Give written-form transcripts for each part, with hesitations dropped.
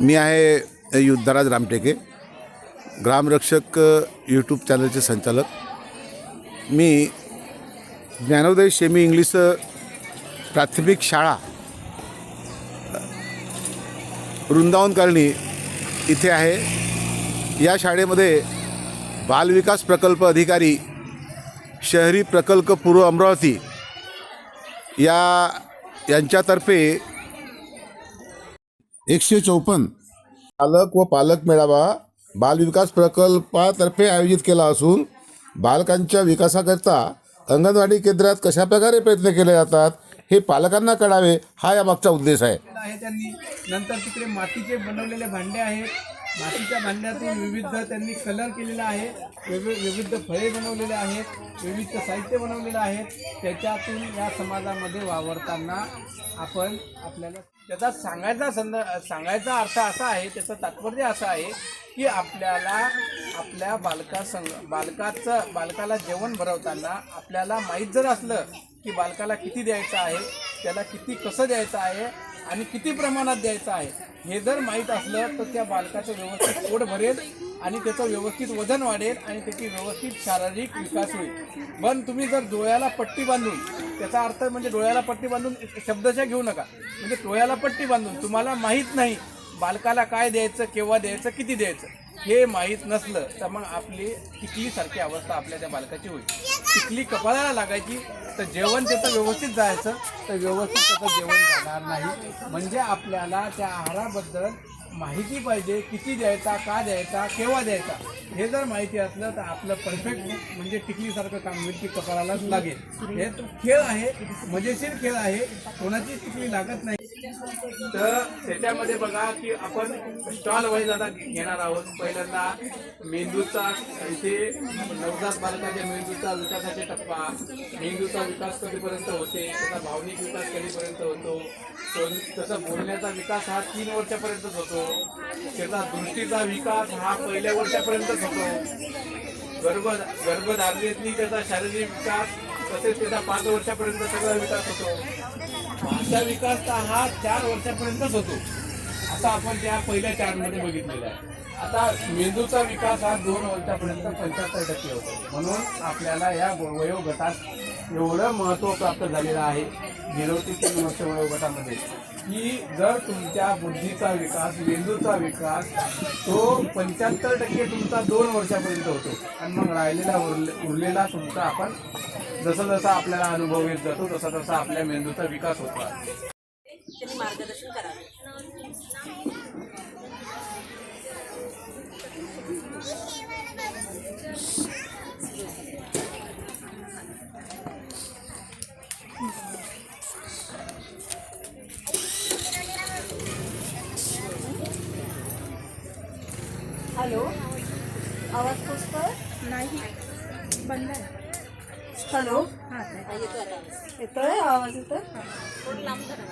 मी आहे युद्धराज रामटेके, ग्रामरक्षक यूट्यूब चॅनलचे संचालक। मी Gyanodaya semi English प्राथमिक शाळा वृंदावन कॉलनी इथे आहे। या शाळेमध्ये बालविकास प्रकल्प अधिकारी शहरी प्रकल्प पूर्व अमरावती यांच्यातर्फे 154 पालक व पालक मेळावा बालविकास प्रकल्पातर्फे आयोजित केला असून बालकांच्या विकासाकरता अंगणवाडी केंद्रात कशाप्रकारे प्रयत्न केले जातात हे पालकांना कळावे, हा या मागचा उद्देश आहे। त्यांनी नंतर तिकडे मातीचे बनवलेले भांडे आहेत, मातीच्या भांड्यातून विविध त्यांनी कलर केलेला आहे, विविध फळे बनवलेले आहेत, विविध साहित्य बनवलेलं आहे। त्याच्यातून या समाजामध्ये वावरताना आपल्याला त्याचा सांगायचा अर्थ असा आहे, त्याचं तात्पर्य असं आहे की आपल्याला आपल्या बालकाला जेवण भरवताना आपल्याला माहीत जर असलं की बालकाला किती द्यायचं आहे, त्याला किती कसं द्यायचं आहे आणि किती प्रमाणात द्यायचं आहे, हे जर माहीत असलं तर त्या बालकाचं व्यवस्थित पोट भरेल आणि त्याचं व्यवस्थित वजन वाढेल आणि त्याची व्यवस्थित शारीरिक विकास होईल। पण तुम्ही जर डोळ्याला पट्टी बांधून, त्याचा अर्थ म्हणजे डोळ्याला पट्टी बांधून शब्दशः घेऊ नका, म्हणजे डोळ्याला पट्टी बांधून तुम्हाला माहीत नाही बालकाला काय द्यायचं, केव्हा द्यायचं, किती द्यायचं हे माहीत नसलं तर मग आपली टिकलीसारखी अवस्था आपल्या त्या बालकाची होईल। टिकली कपाळाला लागायची तर जेवण त्याचं व्यवस्थित जायचं तर व्यवस्थित त्याचं जेवण जाणार नाही। म्हणजे आपल्याला त्या आहाराबद्दल माहिती पाहिजे, किती द्यायचा, का द्यायचा, केव्हा द्यायचा, हे जर माहिती असलं तर आपलं परफेक्ट म्हणजे टिकलीसारखं काम होईल की कपाळालाच लागेल। हे तो खेळ आहे, मजेशीर खेळ आहे, कोणाची टिकली लागत नाही। तर त्याच्यामध्ये बघा की आपण स्टॉल वाईज आता घेणार आहोत। पहिल्यांदा मेंदूचा, इथे नवजात बालकाच्या मेंदूचा विकासाचे टप्पा, मेंदूचा विकास कधीपर्यंत होते, त्याचा भावनिक विकास कधीपर्यंत होतो, त्याचा बोलण्याचा विकास हा 3 वर्षापर्यंतच होतो, त्याचा दृष्टीचा विकास हा 1ल्या वर्षापर्यंतच होतो, गर्भधारणेतली त्याचा शारीरिक विकास, तसेच त्याचा 5 वर्षापर्यंत सगळा विकास होतो, भाषा विकास हा 4 वर्षापर्यंतच होतो, असं आपण त्या पहिल्या 4 मध्ये बघितलेलं आहे। आता मेंदूचा विकास हा 2 वर्षापर्यंत 75% होतो। म्हणून आपल्याला या वयोगटात एवढं महत्त्व प्राप्त झालेलं आहे 0 ते 3 वर्ष वयोगटामध्ये की जर तुमच्या बुद्धीचा विकास, मेंदूचा विकास तो 75% तुमचा 2 वर्षापर्यंत होतो आणि मग राहिलेला उरलेला तुमचा आपण जसं आपल्याला अनुभव येत जातो तसा आपल्या मेंदूचा विकास होतो। त्यांनी मार्गदर्शन करावे। हॅलो, आवाज पोचतोय? नाही, बंद आहे। हॅलो, हां येतो आता आवाज। येतोय आवाज? येतोय? थोडं लांब धरा।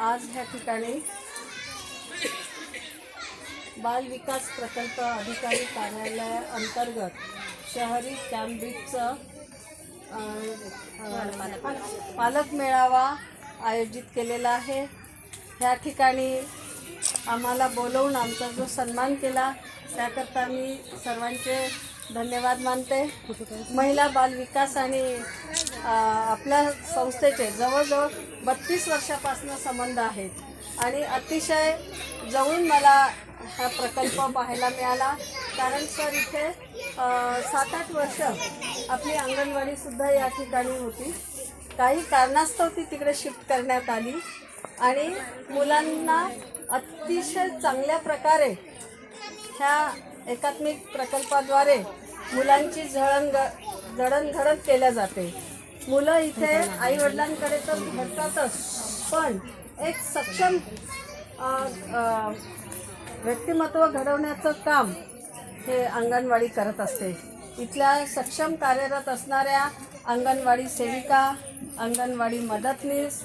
आज ह्या ठिकाणी बाल विकास प्रकल्प अधिकारी कार्यालय अंतर्गत शहरी कॅम्ब्रिजचं पालक मेळावा आयोजित केलेला आहे। ह्या ठिकाणी आम्हाला बोलवून आमचा जो सन्मान केला त्याकरता मी सर्वांचे धन्यवाद मानते। महिला बाल विकास आणि आपल्या संस्थेचे जवळजवळ 32 वर्षापासून संबंध आहेत आणि अतिशय जवळून मला हा प्रकल्प पाहायला मिळाला, कारण सर इथे 7-8 वर्ष आपली अंगणवाडीसुद्धा या ठिकाणी होती। काही कारणास्तव ती तिकडे शिफ्ट करण्यात आली आणि मुलांना अतिशय चांगल्या प्रकारे ह्या एकात्मिक प्रकल्पाद्वारे मुलांची जडणघडण केल्या जाते। मुलं इथे आईवडिलांकडे तर घडतातच, पण एक सक्षम व्यक्तिमत्व घडवण्याचं काम हे अंगणवाडी करत असते। इथल्या सक्षम कार्यरत असणाऱ्या अंगणवाडी सेविका, अंगणवाडी मदतनीस,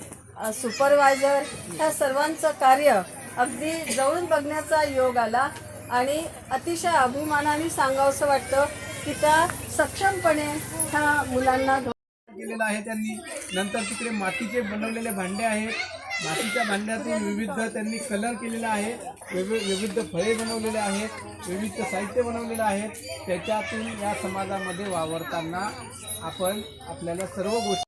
सुपरवायझर ह्या सर्वांचं कार्य अगदी जवळून बघण्याचा योग आला आणि अतिशय अभिमानाने सांगावंसं वाटतं की त्या सक्षमपणे ह्या मुलांना केलेला आहे त्यांनी. नंतर तिकडे मातीचे बनवलेले भांडे आहेत. मातीच्या भांड्यातून विविध त्यांनी कलर केलेला आहे. विविध फळे बनवलेले आहेत. विविध साहित्य बनवलेलं आहे. त्याच्यातून या समाजामध्ये वावरताना आपल्याला सर्व गोष्टी